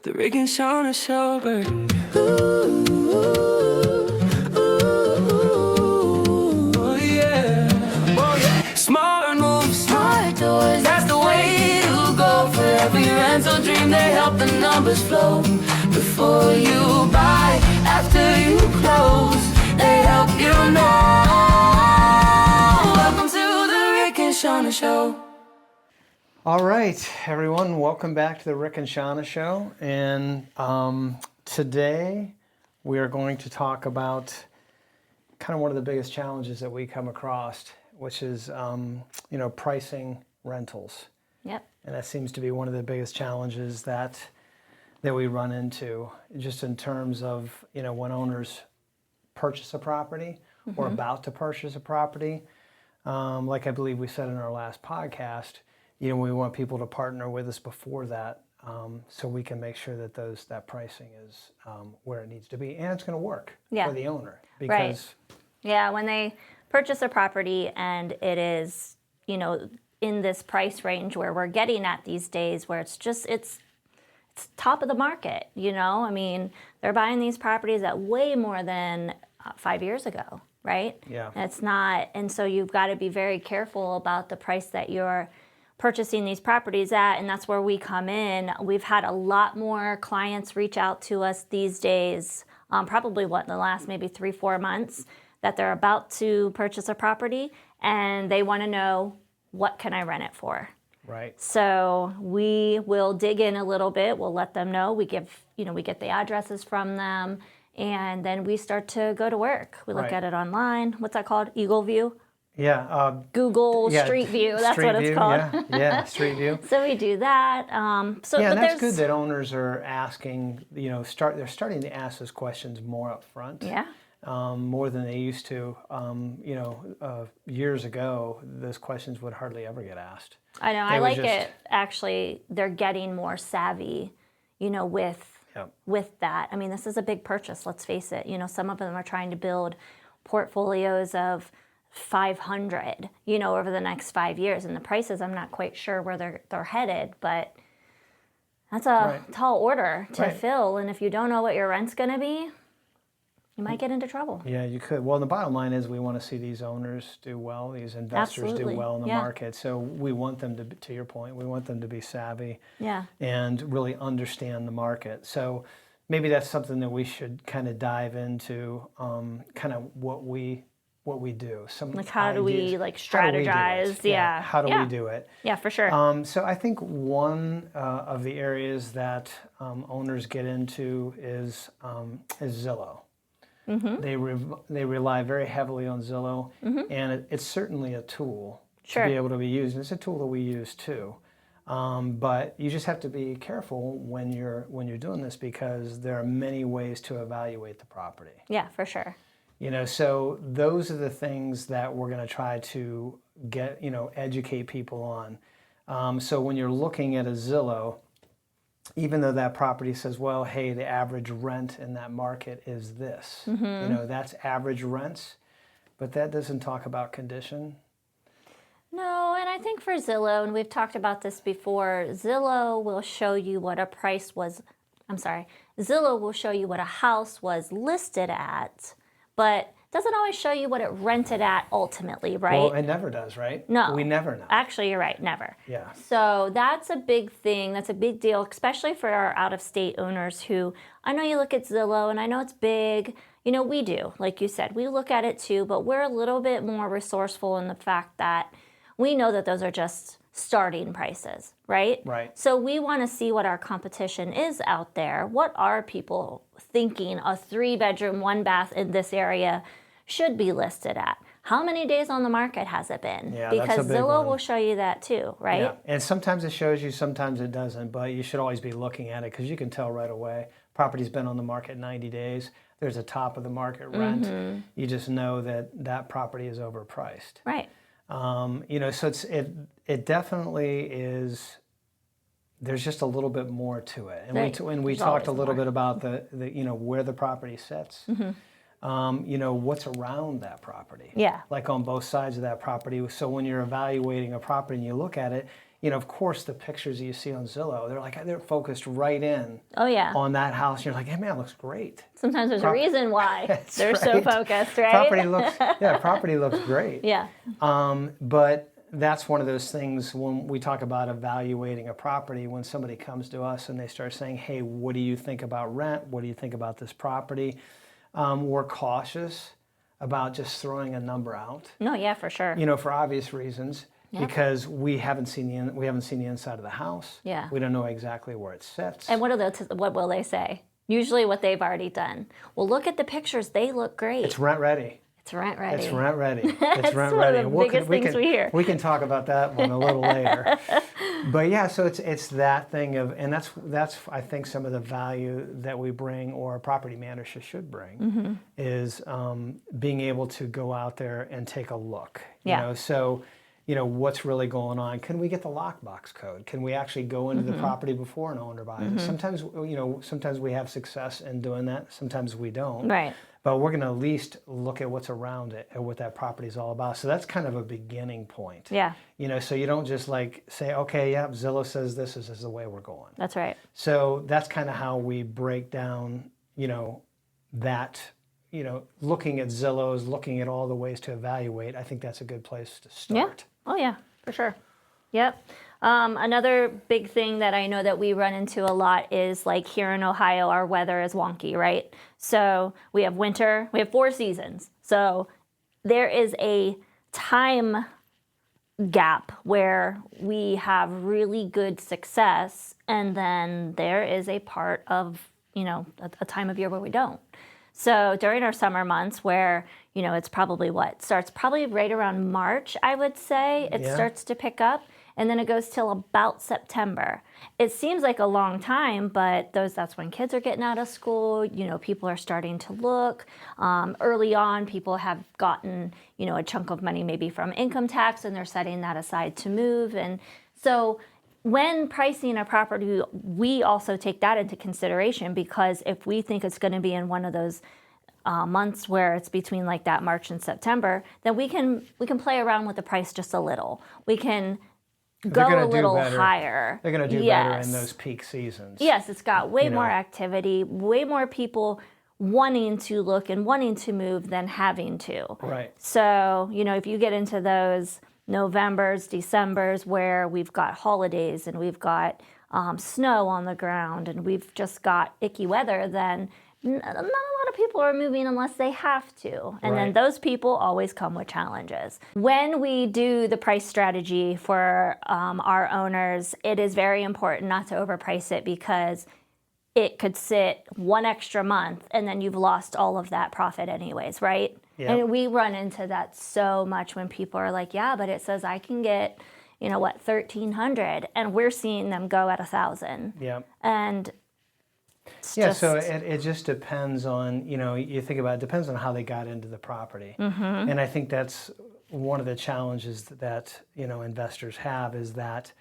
The Rick and Shauna Show, baby. Oh yeah, oh yeah. Smart moves, smart doors, that's the way to go. For every rental dream, they help the numbers flow. Before you buy, after you close, they help you know. Welcome to the Rick and Shauna Show. All right, everyone, welcome back to the Rick and Shauna Show. And today we are going to talk about kind of one of the biggest challenges that we come across, which is, pricing rentals. Yep. And that seems to be one of the biggest challenges that we run into, just in terms of, when owners purchase a property or about to purchase a property. Like I believe we said in our last podcast, we want people to partner with us before that, so we can make sure that that pricing is where it needs to be, and it's going to work for the owner. Because right. Yeah, when they purchase a property and it is, in this price range where we're getting at these days, where it's top of the market. I mean, they're buying these properties at way more than 5 years ago, right? Yeah. And it's not, and so you've got to be very careful about the price that you're purchasing these properties at, and that's where we come in. We've had a lot more clients reach out to us these days, probably in the last maybe 3-4 months, that they're about to purchase a property and they want to know, what can I rent it for? Right. So we will dig in a little bit. We'll let them know. We get the addresses from them, and then we start to go to work. We look at it online. What's that called? Eagle View? Yeah. Google Street View. That's Street what it's View, called. Yeah, Street View. So we do that. And that's good that owners are asking. They're starting to ask those questions more up front. Yeah. More than they used to. Years ago, those questions would hardly ever get asked. I know. I like it. Actually, they're getting more savvy, with that. I mean, this is a big purchase. Let's face it. Some of them are trying to build portfolios of 500, over the next 5 years, and the prices, I'm not quite sure where they're headed, but that's a tall order to fill. And if you don't know what your rent's going to be, you might get into trouble. Yeah, you could. Well, the bottom line is we want to see these owners do well, these investors do well in the market. So we want them to your point, we want them to be savvy and really understand the market. So maybe that's something that we should kind of dive into, kind of what we do. Some how do we strategize? How do we do it? Yeah, for sure. So I think one of the areas that owners get into is Zillow. Mm-hmm. They rely very heavily on Zillow, and it's certainly a tool to be able to be used. And it's a tool that we use too. But you just have to be careful when you're doing this, because there are many ways to evaluate the property. Yeah, for sure. So those are the things that we're going to try to get, educate people on. So when you're looking at a Zillow, even though that property says, well, hey, the average rent in that market is this, that's average rents, but that doesn't talk about condition. No, and I think for Zillow, and we've talked about this before, Zillow will show you what a Zillow will show you what a house was listed at, but doesn't always show you what it rented at ultimately, right? Well, it never does, right? No. We never know. Actually, you're right, never. Yeah. So that's a big thing. That's a big deal, especially for our out-of-state owners who, I know you look at Zillow and I know it's big. We do, like you said, we look at it too, but we're a little bit more resourceful in the fact that we know that those are just starting prices, right? Right. So we want to see what our competition is out there. What are people thinking a 3-bedroom, 1-bath in this area should be listed at? How many days on the market has it been? Yeah, because that's a big Zillow one. will show you that too, right? Yeah, and sometimes it shows you, sometimes it doesn't, but you should always be looking at it, because you can tell right away. Property's been on the market 90 days. There's a top of the market rent. You just know that property is overpriced. Right. So it definitely is. There's just a little bit more to it, and we talked a little bit about the where the property sits. What's around that property. Yeah. Like on both sides of that property. So when you're evaluating a property and you look at it, of course, the pictures you see on Zillow, they're focused right in Oh yeah. on that house. You're like, hey man, it looks great. Sometimes there's a reason why they're so right. focused, right? Property looks great. Yeah. But that's one of those things when we talk about evaluating a property, when somebody comes to us and they start saying, hey, what do you think about rent? What do you think about this property? We're cautious about just throwing a number out. No, yeah, for sure. For obvious reasons, because we haven't seen the inside of the house. Yeah. We don't know exactly where it sits. And what will they say? Usually what they've already done. Well, look at the pictures. They look great. It's rent ready. It's rent ready. It's rent ready. It's That's rent one ready. of the biggest things we hear. We can talk about that one a little later. But yeah, so it's that thing of, and that's I think some of the value that we bring, or a property manager should bring, is being able to go out there and take a look. So what's really going on? Can we get the lockbox code? Can we actually go into the property before an owner buys it? Sometimes we have success in doing that. Sometimes we don't. Right. But we're going to at least look at what's around it and what that property is all about. So that's kind of a beginning point. Yeah. So you don't just say, okay, yeah, Zillow says this is the way we're going. That's right. So that's kind of how we break down, that, looking at Zillows, looking at all the ways to evaluate. I think that's a good place to start. Yeah. Oh yeah, for sure. Yep. Another big thing that I know that we run into a lot is, like, here in Ohio, our weather is wonky, right? So we have winter, we have 4 seasons. So there is a time gap where we have really good success, and then there is a part of, a time of year where we don't. So during our summer months where, it's probably starts probably right around March, I would say, it starts to pick up. And then it goes till about September. It seems like a long time, but that's when kids are getting out of school. People are starting to look. Early on, people have gotten, a chunk of money maybe from income tax, and they're setting that aside to move. And so when pricing a property, we also take that into consideration, because if we think it's going to be in one of those months where it's between like that March and September, then we can play around with the price just a little. We can go a little higher. They're going to do better in those peak seasons. Yes, it's got way more activity, way more people wanting to look and wanting to move than having to. Right. So, if you get into those Novembers, Decembers where we've got holidays and we've got snow on the ground and we've just got icky weather, then not a lot of people are moving unless they have to. And then those people always come with challenges. When we do the price strategy for our owners, it is very important not to overprice it, because it could sit one extra month and then you've lost all of that profit anyways, right? Yep. And we run into that so much when people are like, yeah, but it says I can get, $1,300, and we're seeing them go at $1,000. Yep. And so it just depends on, you think about it, depends on how they got into the property. And I think that's one of the challenges that, investors have, is that,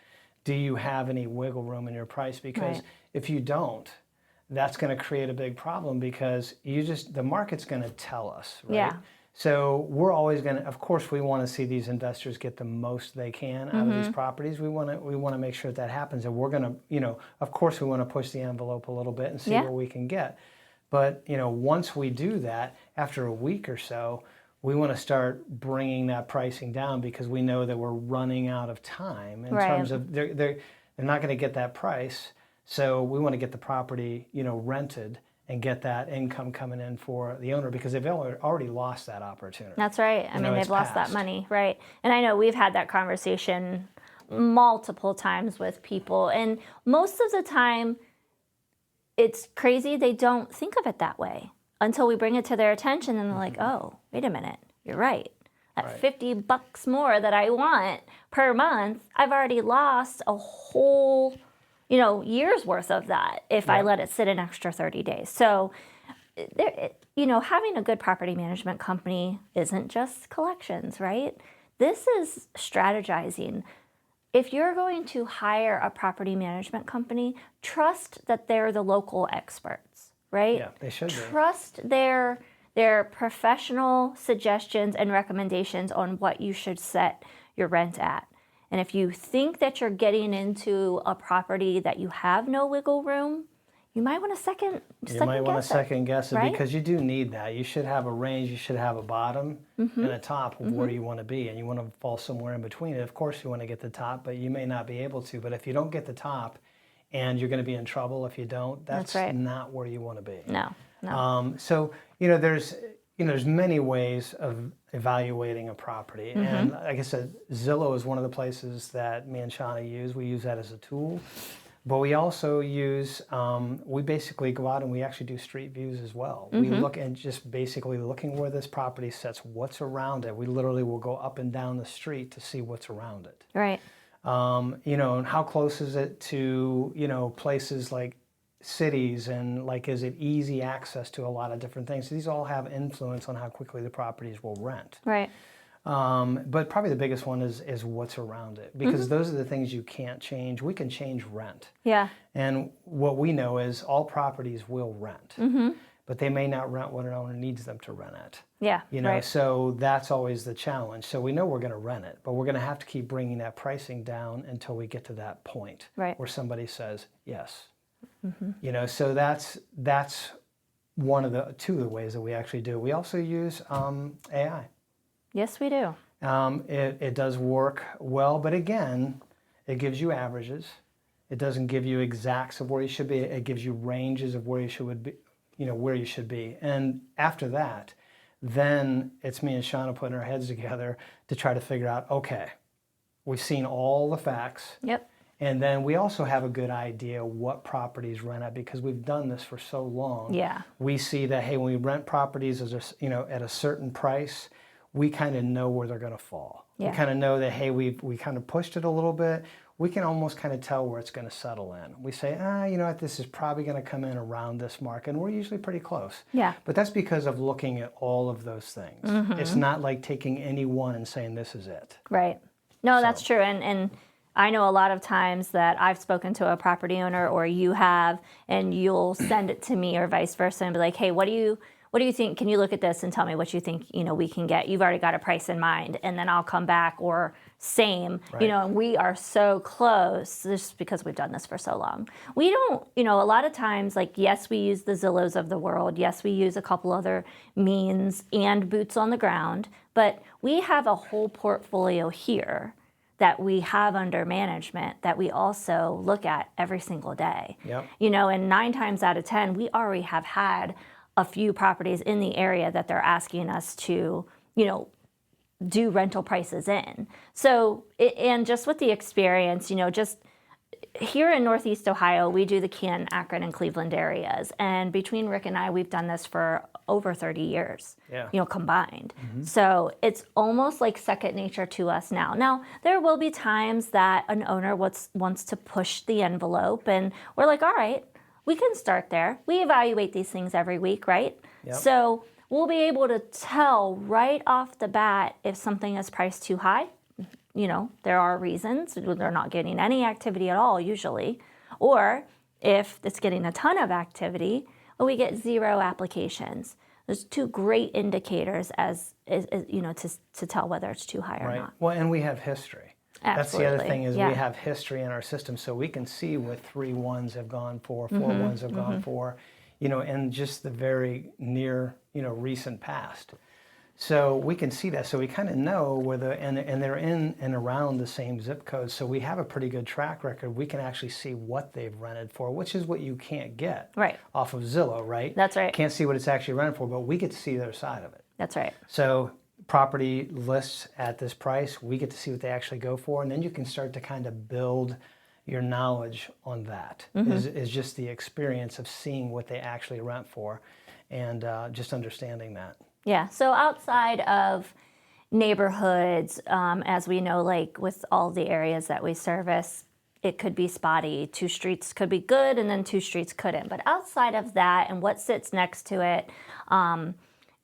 do you have any wiggle room in your price? Because if you don't, that's going to create a big problem, because the market's going to tell us, right? Yeah. So we're always going to, of course, we want to see these investors get the most they can out of these properties. We want to make sure that happens, and we're going to, of course, we want to push the envelope a little bit and see what we can get. But once we do that, after a week or so, we want to start bringing that pricing down, because we know that we're running out of time in terms of they're not going to get that price. So we want to get the property, rented, and get that income coming in for the owner, because they've already lost that opportunity. That's right. I mean, they've lost that money, right? And I know we've had that conversation multiple times with people, and most of the time, it's crazy they don't think of it that way until we bring it to their attention, and they're like, oh, wait a minute, you're right. At $50 more that I want per month, I've already lost a whole year's worth of that if I let it sit an extra 30 days. So, having a good property management company isn't just collections, right? This is strategizing. If you're going to hire a property management company, trust that they're the local experts, right? Yeah, they should be. Trust their professional suggestions and recommendations on what you should set your rent at. And if you think that you're getting into a property that you have no wiggle room, you might want to second guess it right? because you do need that. You should have a range, you should have a bottom and a top of where you want to be, and you want to fall somewhere in between it. Of course you want to get the top, but you may not be able to. But if you don't get the top, and you're going to be in trouble if you don't, that's right. not where you want to be. No. So there's many ways of evaluating a property, and like I said, Zillow is one of the places that me and Shauna use. We use that as a tool. But we also use, we basically go out and we actually do street views as well. We look and just basically looking where this property sits, what's around it. We literally will go up and down the street to see what's around it. Right. And how close is it to, places like cities, and like, is it easy access to a lot of different things? These all have influence on how quickly the properties will rent. Right. But probably the biggest one is what's around it, because those are the things you can't change. We can change rent. Yeah. And what we know is all properties will rent, but they may not rent what an owner needs them to rent at. Yeah. Right. So that's always the challenge. So we know we're going to rent it, but we're going to have to keep bringing that pricing down until we get to that point where somebody says yes. So that's one of two of the ways that we actually do. We also use AI. Yes, we do. It does work well, but again, it gives you averages. It doesn't give you exacts of where you should be. It gives you ranges of where you should be, where you should be. And after that, then it's me and Shauna putting our heads together to try to figure out, okay, we've seen all the facts. Yep. And then we also have a good idea what properties rent at, because we've done this for so long. Yeah. We see that, hey, when we rent properties at a certain price, we kind of know where they're going to fall. Yeah. We kind of know that, hey, we kind of pushed it a little bit. We can almost kind of tell where it's going to settle in. We say, you know what, this is probably going to come in around this mark, and we're usually pretty close. Yeah. But that's because of looking at all of those things. It's not like taking any one and saying this is it. Right. No, that's true. And I know a lot of times that I've spoken to a property owner, or you have, and you'll send it to me or vice versa and be like, hey, what do you think? Can you look at this and tell me what you think, we can get? You've already got a price in mind. And then I'll come back, or same, and we are so close just because we've done this for so long. We don't, a lot of times, like, yes, we use the Zillows of the world. Yes, we use a couple other means and boots on the ground, but we have a whole portfolio here that we have under management that we also look at every single day. Yep. And 9 times out of 10, we already have had a few properties in the area that they're asking us to, do rental prices in. So, and just with the experience, just here in Northeast Ohio, we do the Canton, Akron, and Cleveland areas. And between Rick and I, we've done this for over 30 years, combined. So it's almost like second nature to us now. Now, there will be times that an owner wants to push the envelope, and we're like, all right, we can start there. We evaluate these things every week, right? Yep. So we'll be able to tell right off the bat if something is priced too high. There are reasons. They're not getting any activity at all usually. Or if it's getting a ton of activity, we get 0 applications. There's 2 great indicators as to tell whether it's too high or not. Well, and we have history. Absolutely. That's the other thing is we have history in our system, so we can see what 3 ones have gone for, 4 ones have gone for, in just the very near, recent past. So we can see that. So we kind of know where and they're in and around the same zip code. So we have a pretty good track record. We can actually see what they've rented for, which is what you can't get off of Zillow, right? That's right. Can't see what it's actually rented for, but we get to see their side of it. That's right. So property lists at this price, we get to see what they actually go for, and then you can start to kind of build your knowledge on that. Is just the experience of seeing what they actually rent for, and just understanding that. Yeah, so outside of neighborhoods, as we know, like with all the areas that we service, it could be spotty. 2 streets could be good, and then 2 streets couldn't. But outside of that and what sits next to it,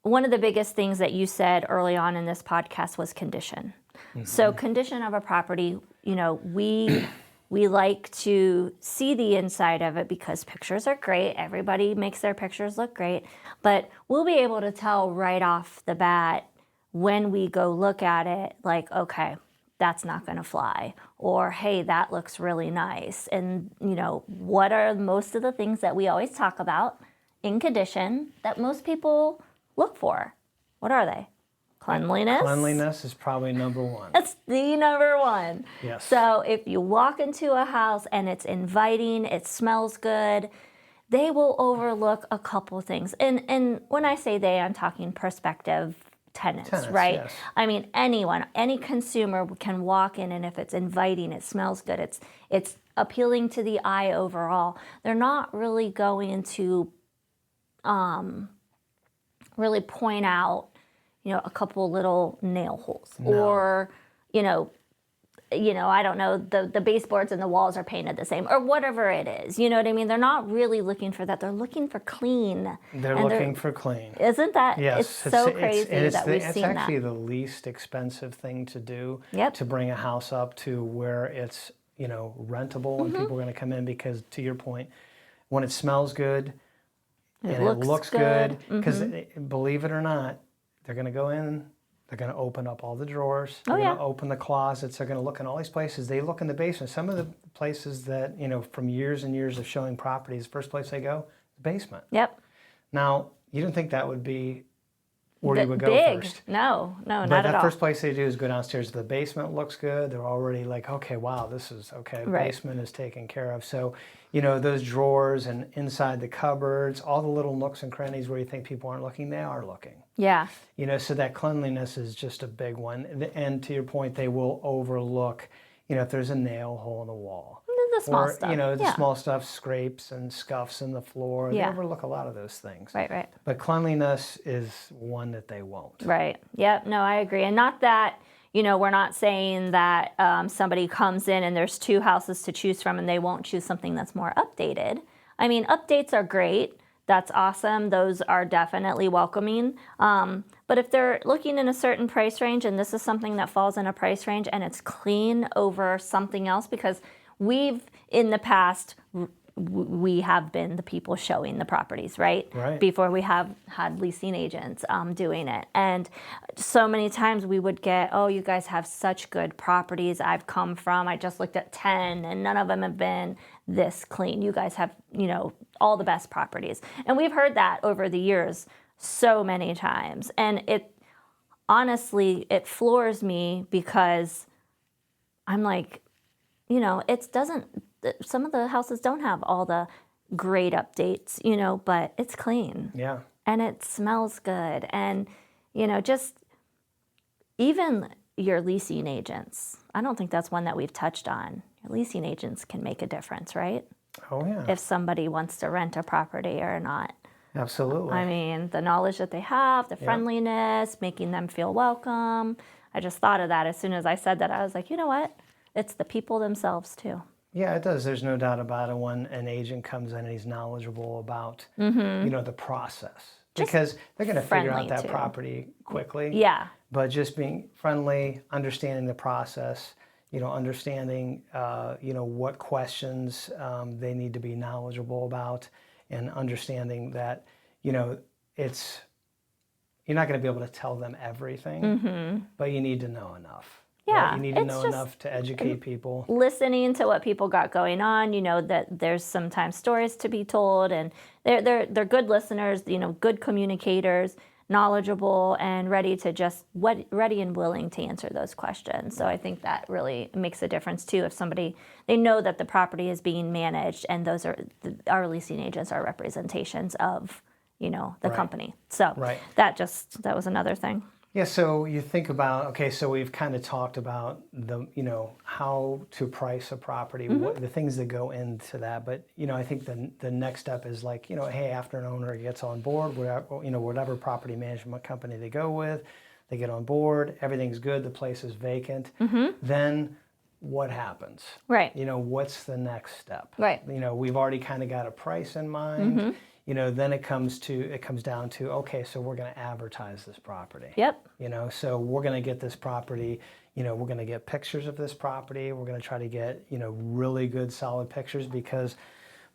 one of the biggest things that you said early on in this podcast was condition. So condition of a property, we like to see the inside of it because pictures are great. Everybody makes their pictures look great. But we'll be able to tell right off the bat when we go look at it, like, okay, that's not going to fly. Or, hey, that looks really nice. And, what are most of the things that we always talk about in condition that most people look for? What are they? Cleanliness. Cleanliness is probably number one. That's the number one. Yes. So if you walk into a house and it's inviting, it smells good, they will overlook a couple things. And when I say they, I'm talking prospective tenants, right? Yes. I mean, anyone, any consumer can walk in, and if it's inviting, it smells good, it's appealing to the eye overall. They're not really going to really point out, a couple little nail holes, or, I don't know, the baseboards and the walls are painted the same, or whatever it is. You know what I mean? They're not really looking for that. They're looking for clean. They're looking for clean. Isn't that? Yes. It's so crazy that we've seen that. It's actually the least expensive thing to do Yep. to bring a house up to where it's, rentable and people are going to come in, because to your point, when it smells good and it looks good, because believe it or not, they're going to go in, they're going to open up all the drawers, they're going to open the closets, they're going to look in all these places. They look in the basement. Some of the places that, from years and years of showing properties, first place they go, the basement. Yep. Now, you didn't think that would be where you would go big. first. No, not But at the all. first place they do is go downstairs. The basement looks good. They're already like, okay, wow, this is okay. The basement is taken care of. So, those drawers and inside the cupboards, all the little nooks and crannies where you think people aren't looking, they are looking. Yeah. So that cleanliness is just a big one. And to your point, they will overlook, if there's a nail hole in the wall. The small Or, stuff. the small stuff, scrapes and scuffs in the floor. Yeah. They overlook a lot of those things. Right. But cleanliness is one that they won't. Right. Yep. No, I agree. And not that, we're not saying that somebody comes in and there's two houses to choose from and they won't choose something that's more updated. I mean, updates are great. That's awesome. Those are definitely welcoming. But if they're looking in a certain price range, and this is something that falls in a price range and it's clean over something else, because we've, in the past, we have been the people showing the properties, right? Before we have had leasing agents doing it. And so many times we would get, oh, you guys have such good properties. I just looked at 10 and none of them have been this clean. You guys have, all the best properties. And we've heard that over the years so many times. And honestly, it floors me, because I'm like, some of the houses don't have all the great updates, but it's clean. Yeah. And it smells good. And, just even your leasing agents, I don't think that's one that we've touched on. Your leasing agents can make a difference, right? Oh, yeah. If somebody wants to rent a property or not. Absolutely. I mean, the knowledge that they have, the friendliness, making them feel welcome. I just thought of that as soon as I said that. I was like, you know what? It's the people themselves, too. Yeah, it does. There's no doubt about it when an agent comes in and he's knowledgeable about, the process. Because they're going to figure out that property quickly. Yeah. But just being friendly, understanding the process, understanding, what questions they need to be knowledgeable about, and understanding that, it's, you're not going to be able to tell them everything, but you need to know enough. Yeah, right? You need to know enough to educate people. Listening to what people got going on, that there's sometimes stories to be told, and they're good listeners, good communicators, knowledgeable, and ready and willing to answer those questions. So I think that really makes a difference too. If they know that the property is being managed, and those are our leasing agents are representations of, the company. So that was another thing. Yeah, so you think about, so we've kind of talked about how to price a property, what the things that go into that. But, I think the next step is like, hey, after an owner gets on board, whatever property management company they go with, they get on board, everything's good, the place is vacant. Then what happens? Right. What's the next step? Right. We've already kind of got a price in mind. Then it comes down to, okay, so we're going to advertise this property. Yep. So we're going to get this property, we're going to get pictures of this property. We're going to try to get, really good, solid pictures, because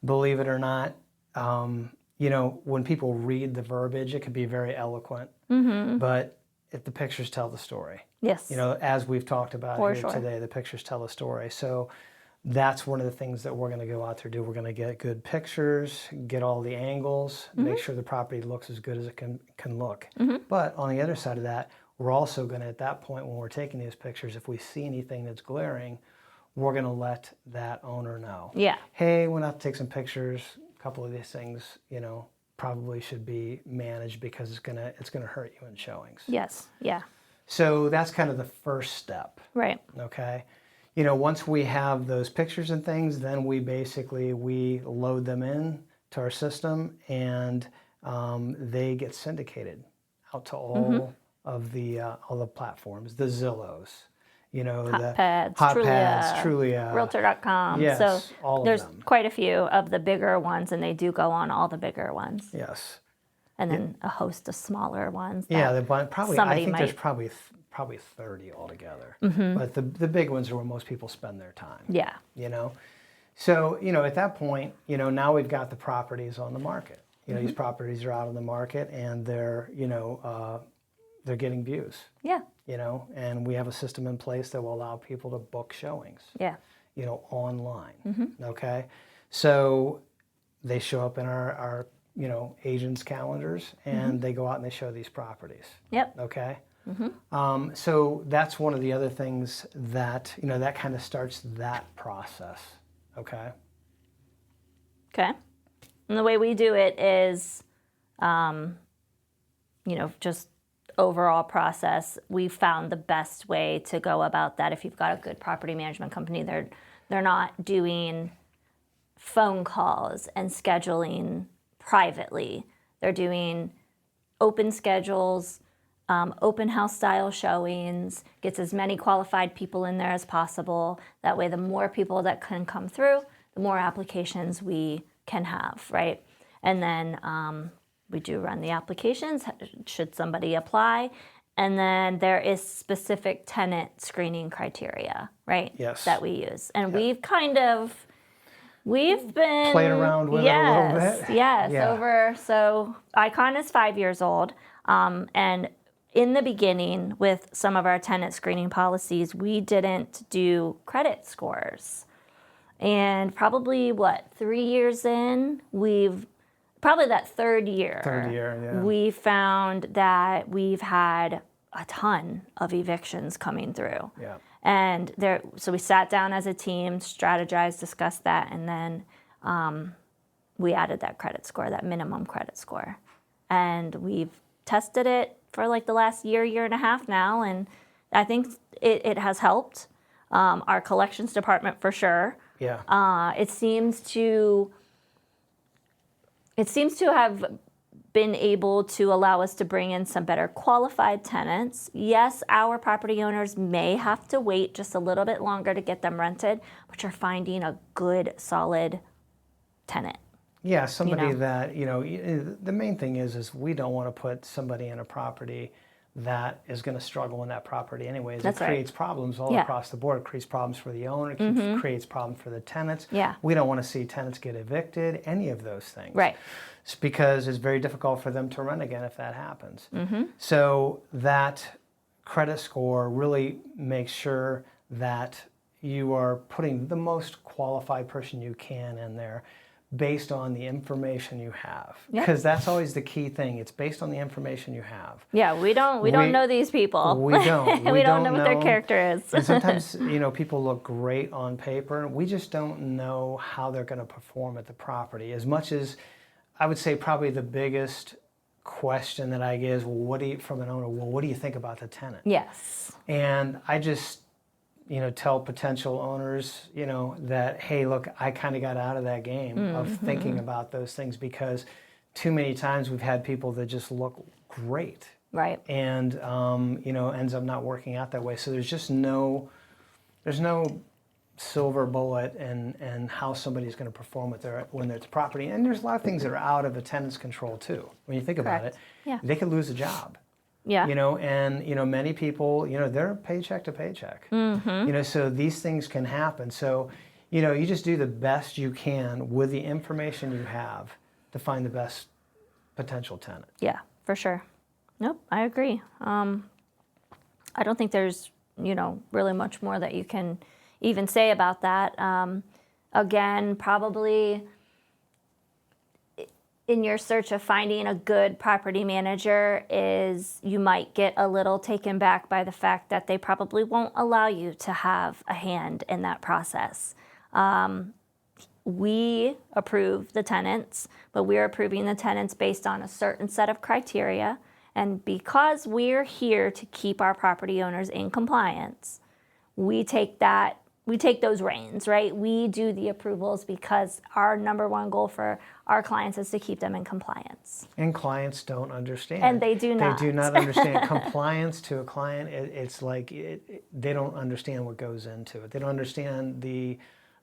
believe it or not, when people read the verbiage, it can be very eloquent. But if the pictures tell the story. Yes. As we've talked about For here sure. today, the pictures tell the story. So that's one of the things that we're going to go out there do. We're going to get good pictures, get all the angles, make sure the property looks as good as it can look. But on the other side of that, we're also going to, at that point when we're taking these pictures, if we see anything that's glaring, we're going to let that owner know. Yeah. Hey, we'll have to take some pictures. A couple of these things, probably should be managed because it's gonna hurt you in showings. Yes. Yeah. So that's kind of the first step. Right. Okay. Once we have those pictures and things, then we load them in to our system, and they get syndicated out to all of the platforms, the Zillows, the Hotpads, Trulia, Realtor.com. Yes, so all of there's them. quite a few of the bigger ones, and they do go on all the bigger ones. Yes. And then a host of smaller ones. Yeah, I think might... there's probably 30 altogether. But the big ones are where most people spend their time. Yeah. So, at that point, now we've got the properties on the market. These properties are out on the market, and they're getting views. Yeah. And we have a system in place that will allow people to book showings. Yeah. Online. Okay. So they show up in our agents' calendars, and they go out and they show these properties. Yep. Okay. So that's one of the other things that, that kind of starts that process. Okay. Okay. And the way we do it is, just overall process. We found the best way to go about that. If you've got a good property management company, they're not doing phone calls and scheduling privately. They're doing open schedules, open house style showings, gets as many qualified people in there as possible. That way, the more people that can come through, the more applications we can have, right? And then we do run the applications, should somebody apply. And then there is specific tenant screening criteria, right? Yes. That we use. And we've been played around with it a little bit. Yes, Yeah. so Icon is 5 years old. And in the beginning, with some of our tenant screening policies, we didn't do credit scores. And probably 3 years in, probably that third year, yeah. we found that we've had a ton of evictions coming through. Yeah. And so we sat down as a team, strategized, discussed that, and then we added that credit score, that minimum credit score. And we've tested it for the last year and a half now, and I think it has helped. Our collections department for sure. Yeah. It seems to have been able to allow us to bring in some better qualified tenants. Yes, our property owners may have to wait just a little bit longer to get them rented, but you're finding a good, solid tenant. Yeah, somebody that, the main thing is we don't want to put somebody in a property that is going to struggle in that property anyways. That's it creates problems all across the board. It creates problems for the owner. It creates problems for the tenants. Yeah. We don't want to see tenants get evicted, any of those things. Right. It's because it's very difficult for them to rent again if that happens. So that credit score really makes sure that you are putting the most qualified person you can in there based on the information you have, because that's always the key thing. It's based on the information you have. Yeah, we don't know these people. We don't. We don't know what their character is. And sometimes, people look great on paper. We just don't know how they're going to perform at the property. As much as I would say, probably the biggest question that I get is, what do you think about the tenant? Yes. And I just tell potential owners, that, hey, look, I kind of got out of that game of thinking about those things, because too many times we've had people that just look great. Right. And, ends up not working out that way. So there's no silver bullet and how somebody's going to perform when they're at the property. And there's a lot of things that are out of a tenant's control too. When you think about it, they could lose a job. Yeah. And many people, they're paycheck to paycheck. So these things can happen. So, you just do the best you can with the information you have to find the best potential tenant. Yeah, for sure. Nope, I agree. I don't think there's, really much more that you can even say about that. Again, probably in your search of finding a good property manager is you might get a little taken back by the fact that they probably won't allow you to have a hand in that process. We approve the tenants, but we're approving the tenants based on a certain set of criteria. And because we're here to keep our property owners in compliance, we take those reins, right? We do the approvals because our number one goal for our clients is to keep them in compliance. And clients don't understand. And they do not. They do not understand. Compliance to a client, it's like they don't understand what goes into it. They don't understand the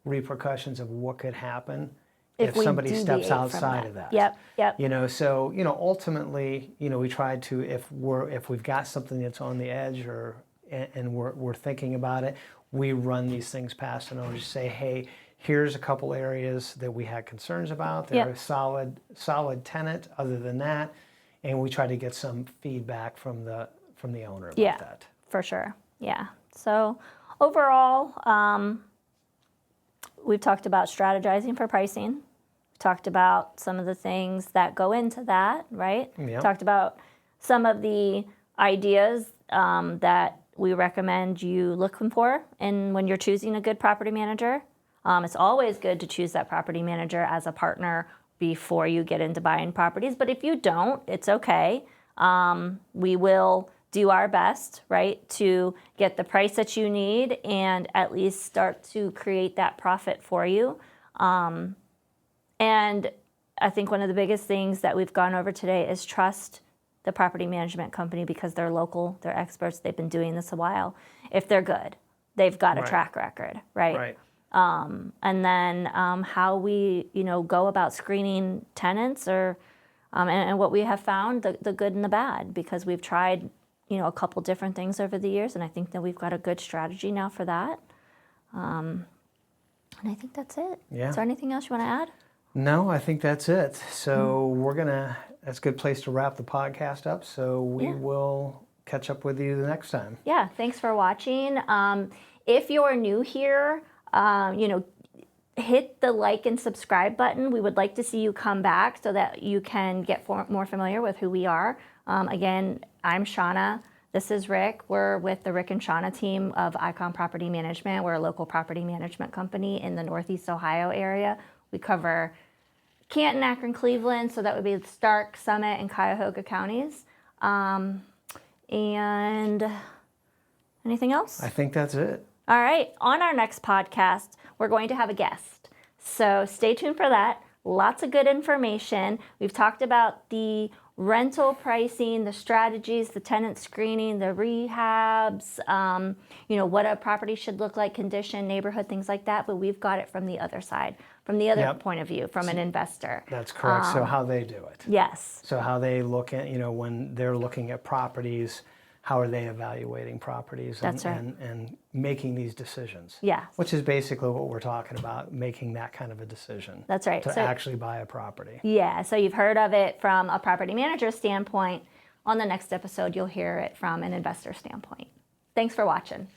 repercussions of what could happen if somebody steps outside of that. Yep. So ultimately, we try to, if we've got something that's on the edge and we're thinking about it, we run these things past an owner to say, hey, here's a couple areas that we had concerns about. They're a solid tenant. Other than that, and we try to get some feedback from the owner about that. For sure. Yeah. So overall, we've talked about strategizing for pricing. We talked about some of the things that go into that, right? Yep. Talked about some of the ideas that we recommend you looking for and when you're choosing a good property manager. It's always good to choose that property manager as a partner before you get into buying properties. But if you don't, it's okay. We will do our best, right, to get the price that you need and at least start to create that profit for you. And I think one of the biggest things that we've gone over today is trust the property management company because they're local, they're experts, they've been doing this a while. If they're good, they've got a track record, right? And then how we, go about screening tenants and what we have found, the good and the bad, because we've tried, a couple different things over the years, and I think that we've got a good strategy now for that. And I think that's it. Yeah. Is there anything else you want to add? No, I think that's it. So that's a good place to wrap the podcast up. So we will catch up with you the next time. Yeah, thanks for watching. If you're new here, hit the like and subscribe button. We would like to see you come back so that you can get more familiar with who we are. Again, I'm Shauna. This is Rick. We're with the Rick and Shauna team of Icon Property Management. We're a local property management company in the Northeast Ohio area. We cover Canton, Akron, Cleveland, so that would be Stark, Summit, and Cuyahoga counties. And anything else? I think that's it. All right. On our next podcast, we're going to have a guest. So stay tuned for that. Lots of good information. We've talked about the rental pricing, the strategies, the tenant screening, the rehabs, what a property should look like, condition, neighborhood, things like that. But we've got it from the other side, from the other point of view, from an investor. That's correct. So how they do it. Yes. So how they look at, when they're looking at properties, how are they evaluating properties and making these decisions? Yeah. Which is basically what we're talking about, making that kind of a decision. That's right. To actually buy a property. Yeah. So you've heard of it from a property manager standpoint. On the next episode, you'll hear it from an investor standpoint. Thanks for watching.